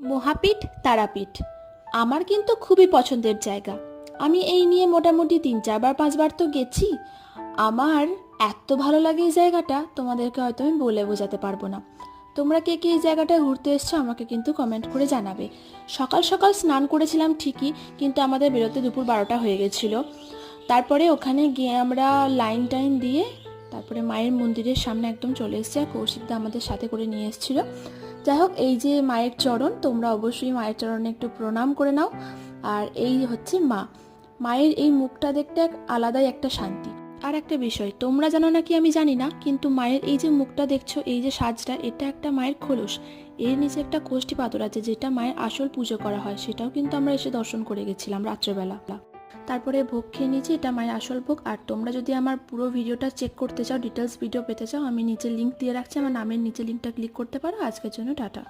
মহাপীঠ তারাপীঠ আমার কিন্তু খুবই পছন্দের জায়গা। আমি এই নিয়ে মোটামুটি 3-4-5বার তো গেছি। আমার এত ভালো লাগে এই জায়গাটা, তোমাদেরকে হয়তো আমি বলে বোঝাতে পারবো না। তোমরা কে কে এই জায়গাটায় ঘুরতে এসছো আমাকে কিন্তু কমেন্ট করে জানাবে। সকাল সকাল স্নান করেছিলাম ঠিকই, কিন্তু আমাদের বেরোতে দুপুর 12টা হয়ে গেছিলো। তারপরে ওখানে গিয়ে আমরা লাইন টাইন দিয়ে তারপরে মায়ের মন্দিরের সামনে একদম চলে এসেছি, আর কৌশিকদা আমাদের সাথে করে নিয়ে এসেছিলো। যাই হোক, এই যে মায়ের চরণ, তোমরা অবশ্যই মায়ের চরণে একটু প্রণাম করে নাও। আর এই হচ্ছে মা, মায়ের এই মুখটা দেখতে এক আলাদাই একটা শান্তি। আর একটা বিষয় তোমরা জানো নাকি আমি জানি না, কিন্তু মায়ের এই যে মুখটা দেখছো, এই যে সাজটা, এটা একটা মায়ের খোলস। এর নিচে একটা কোষ্ঠী পাথর আছে যেটা মায়ের আসল পুজো করা হয়, সেটাও কিন্তু আমরা এসে দর্শন করে গেছিলাম রাত্রেবেলা। তারপরে ভোগ খেয়ে নিয়েছি, এটা মায়ের আসল ভোগ। আর তোমরা যদি আমার পুরো ভিডিওটা চেক করতে চাও, ডিটেলস ভিডিও পেতে চাও, আমি নিচে লিঙ্ক দিয়ে রাখছি, আমার নামের নিচে লিঙ্কটা ক্লিক করতে পারো। আজকের জন্য টাটা।